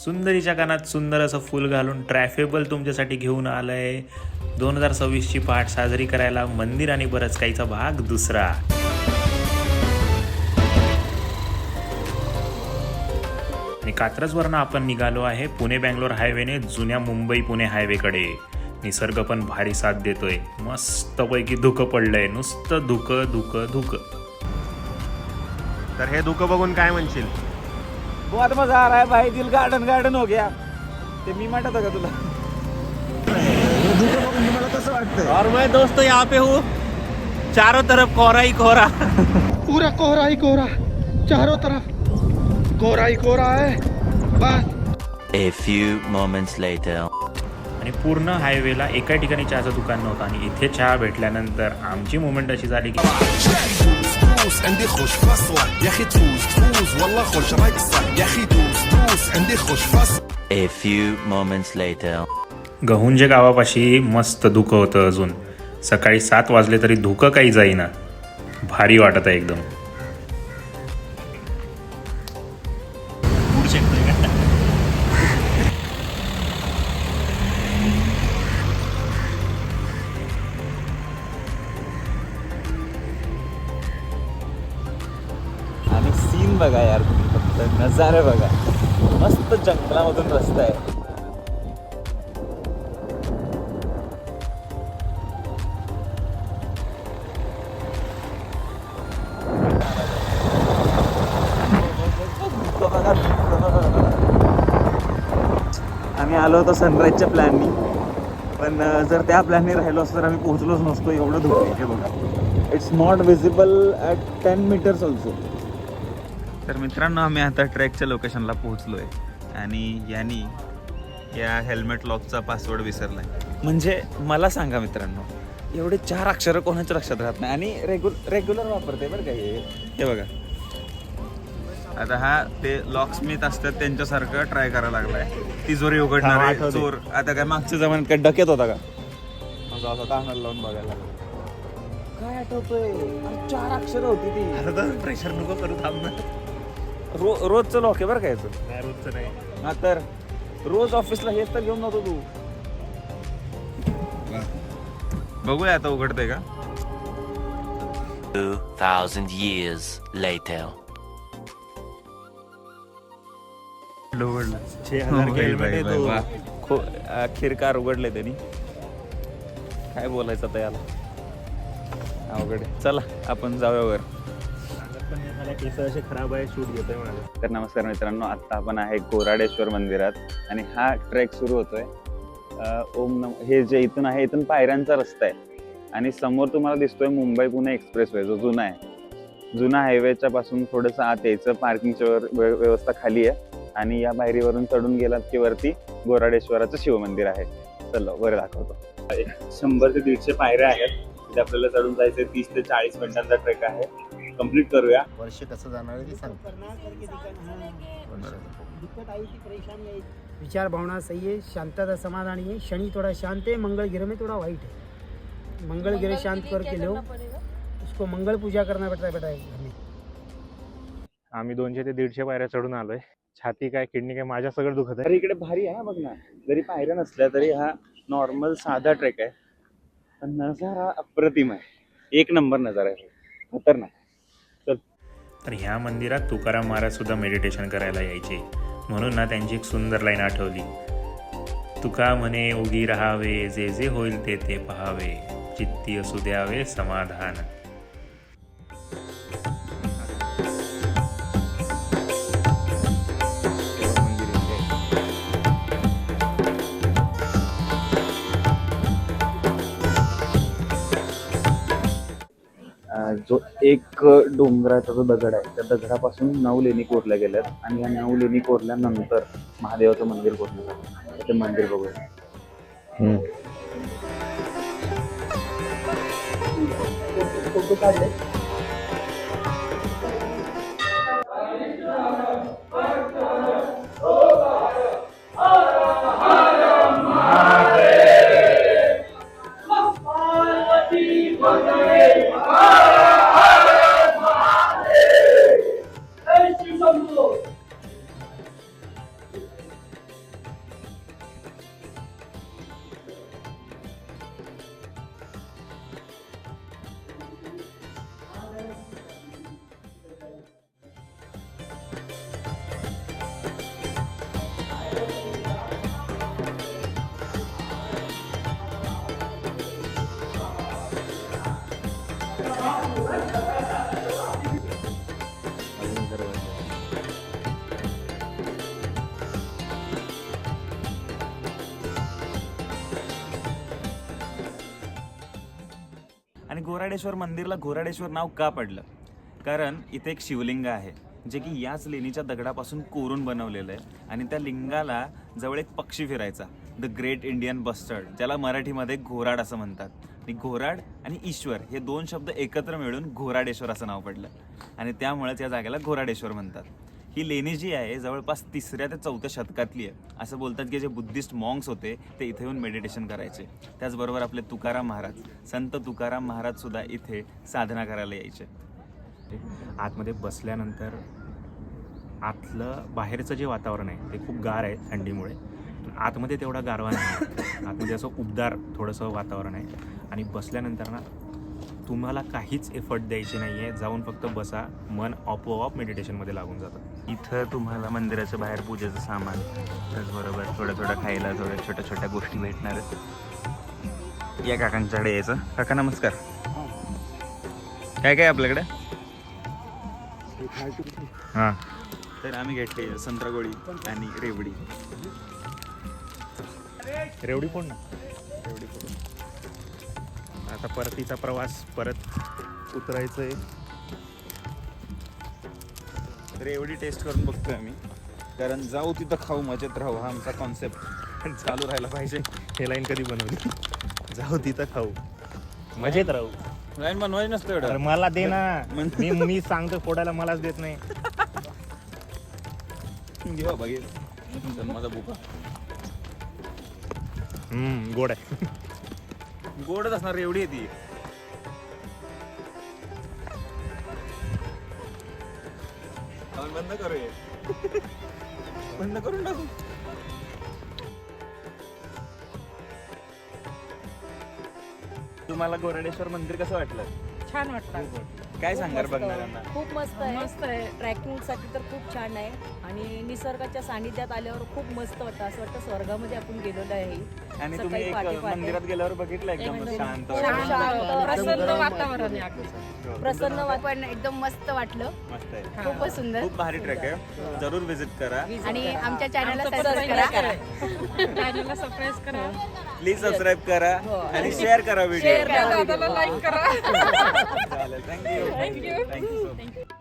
सुंदरीच्या कानात सुंदर असं फुल घालून ट्रॅफेबल तुमच्यासाठी घेऊन आलंय 2026ची पहाट साजरी करायला मंदिर आणि बरंच काहीचा भाग दुसरा. आणि कात्रजवरनं आपण निघालो आहे पुणे बँगलोर हायवेने जुन्या मुंबई पुणे हायवेकडे. निसर्ग पण भारी साथ देतोय. मस्तपैकी धुकं पडलंय, नुसतं धुकं धुकं धुकं. तर हे धुकं बघून काय म्हणशील? बहुत मजा आ रहा है भाई, दिल गार्डन गार्डन हो गया. ते मी म्हणत का तुला? तुम्हाला कसं वाटतंय? और मैं दोस्तों यहाँ पे हूँ, चारों तरफ कोहरा ही कोहरा. पूरा कोहरा ही कोहरा, चारों तरफ कोहरा ही कोहरा है बस. A few moments later. आणि पूर्ण हायवेला एका ठिकाणी चहाचं दुकान नव्हतं आणि इथे चहा भेटल्यानंतर आमची मुवमेंट अशी झाली की عندي خوش فصلة يا اخي تفوز والله خوش رايك صح يا اخي دوس عندي خوش فصل. A few moments later. Gahunje गावापाशी मस्त धुकं होतं. अजून सकाळी 7 वाजले तरी धुकं काही जाईना. भारी वाटत आहे एकदम. आणि सीन बघा यार, तुम्ही फक्त नजारे बघा. मस्त जंगलामधून रस्ता आहे. आम्ही आलो होतो सनराईजच्या प्लॅननी, पण जर त्या प्लॅननी राहिलो असतो तर आम्ही पोहोचलोच नसतो. एवढं धुकं आहे. हे बघा, it's not visible at 10 meters also. तर मित्रांनो, आम्ही आता ट्रेकच्या लोकेशनला पोहोचलो आहे आणि यांनी या हेल्मेट लॉकचा पासवर्ड विसरला आहे. म्हणजे मला सांगा मित्रांनो, एवढे 4 अक्षरं कोणाच्या लक्षात राहत नाही आणि रेग्युलर वापरते बरं का हे बघा. आता हा ते लॉकस्मिथ असतात त्यांच्यासारखं ट्राय करायला लागलाय. तिजोरी उघडणार चोर. आता काय मागच्या जमान्यात काय डकेत होता का? असं कानाला लावून बघायला लागलं. काय आठवतोय? 4 अक्षरं होती ती. प्रेशर नको करू, थांब ना. रोजचं लॉक आहे बरं का याचं. नाही, रोजचं नाही. हा तर रोज ऑफिसला हेच तर घेऊन नव्हतो तू. बघूया आता उघडतंय का. 2000 years later. उघडलं. 6000 किलोमीटर येतो. अखेर कार उघडले त्यांनी. काय बोलायचं आता याला, अवघड आहे. चला आपण जाऊया वर. केस असे खराब आहे, शूट घेतोय मला. तर नमस्कार मित्रांनो, आत्ता आपण आहे गोराडेश्वर मंदिरात आणि हा ट्रेक सुरू होतोय. हे जे इथून आहे, इथून पायऱ्यांचा रस्ता आहे आणि समोर तुम्हाला दिसतोय मुंबई पुणे एक्सप्रेसवे, जो जुना आहे. जुना हायवेच्या पासून थोडंसं आत यायचं. पार्किंगची व्यवस्था खाली आहे आणि या पायरीवरून चढून गेलात की वरती गोराडेश्वराचं शिवमंदिर आहे. चलो वर दाखवतो. 100 ते 150 पायऱ्या आहेत. तिथे आपल्याला चढून जायचं. 30 ते 40 मिनिटांचा ट्रेक आहे. कंप्लीट करूया. वर्ष कसं जाणार आहे ते सांग. विचार भावना सही है, शांतता समाधानी है. शनि थोड़ा शांत है, मंगल गिरह में थोड़ा वाइट है. मंगल गिरह शांत करके लो, उसको मंगल पूजा करना पड़ता है बेटा हमें. आम्ही 200 ते 150 पायऱ्या चढून आलोय. छाती काय, किडनी काय, माझ्या सगळं दुखत आहे. अरे इकडे भारी आहे बघ ना. जरी पायऱ्या नसल्या तरी हा नॉर्मल साधा ट्रेक आहे, पण नजारा अप्रतिम आहे. 1 नंबर नजारा आहे, खतरनाक. चल. तर ह्या मंदिरात तुकाराम महाराज सुद्धा मेडिटेशन करायला यायचे. म्हणून ना त्यांची एक सुंदर लाईन आठवली. तुका म्हणे उगी राहावे, जे जे होईल ते ते पहावे, चित्ती असू द्यावे समाधान. जो एक डोंगराचा जो दगड आहे, त्या दगडापासून 9 लेणी कोरल्या गेल्यात आणि या 9 लेणी कोरल्यानंतर महादेवाचं मंदिर कोरलं जातं. ते मंदिर बघूया. घोराडेश्वर मंदिरला घोराडेश्वर नाव का पडलं? कारण इथे एक शिवलिंग आहे जे की याच लेणीच्या दगडापासून कोरून बनवलेलं आहे आणि त्या लिंगाला जवळ एक पक्षी फिरायचा, द ग्रेट इंडियन बस्टर्ड, ज्याला मराठीमध्ये घोराड असं म्हणतात. आणि घोराड आणि ईश्वर हे दोन शब्द एकत्र मिळून घोराडेश्वर असं नाव पडलं आणि त्यामुळेच या जागेला घोराडेश्वर म्हणतात. ही लेणी जी आहे जवळपास 3ऱ्या ते 4थ्या शतकातली आहे. असं बोलतात की जे बुद्धिस्ट मॉन्क्स होते ते इथे येऊन मेडिटेशन करायचे. त्याचबरोबर आपले तुकाराम महाराज, संत तुकाराम महाराज सुद्धा इथे साधना करायला यायचे. आतमध्ये बसल्यानंतर आतलं बाहेरचं जे वातावरण आहे ते खूप गार आहे थंडीमुळे. आतमध्ये तेवढा गारवा नाही, आतमध्ये असं उबदार थोडंसं वातावरण आहे. आणि बसल्यानंतर ना तुम्हाला काहीच एफर्ट द्यायचे नाही आहे, जाऊन फक्त बसा, मन आपोआप मेडिटेशनमध्ये लागून जातं. इथं तुम्हाला मंदिराच्या बाहेर पूजेचं सामान, त्याचबरोबर थोडं खायला थोड्या छोट्या छोट्या गोष्टी भेटणार आहेत. या काकांच्याकडे यायचं. काका नमस्कार. काय काय आपल्याकडे? हां, तर आम्ही घेतले संत्रागोळी आणि रेवडी. रेवडी कोण ना रेवडी कोण. आता परतीचा प्रवास परत उतरायचं आहे. रेवडी टेस्ट करून बघतोय आम्ही, कारण जाऊ तिथं खाऊ मजेत राहू हा आमचा कॉन्सेप्ट चालू राहायला पाहिजे. हे लाईन कधी बनवली? जाऊ तिथं खाऊ मजेत राहू. लाईन बनवायची नसतं एवढं. तर मला दे ना, मी सांगतो फोडायला, मलाच देत नाही. घे बाबा घे, माझा बुका गोड आहे. गोडच असणार रेवडी आहे ती. आपण बंद करूया, बंद करून टाकू. तुम्हाला घोराडेश्वर मंदिर कसं वाटलं? छान वाटतं. काय सांगाल बघणाऱ्यांना? खूप मस्त आहे. मस्त आहे. ट्रॅकिंगसाठी तर खूप छान आहे आणि निसर्गाच्या सानिध्यात आल्यावर खूप मस्त वाटतं. असं वाटतं स्वर्गामध्ये आपण गेलेलो आहे. आणि तुम्ही सकाळी एक पहाटे मंदिरात गेल्यावर बघितलं एकदम शांत प्रसन्न वातावरण आहे. प्रसन्न पण एकदम मस्त वाटलं. मस्त आहे. खूपच सुंदर. खूप भारी ट्रेक आहे, जरूर विजिट करा आणि आमच्या चॅनलला सबस्क्राईब करा. चॅनलला सबस्क्राईब करा, प्लीज सबस्क्राईब करा आणि शेअर करा व्हिडिओ. लाईक करा. चालेल, thank you. Thank you. Thank you so much.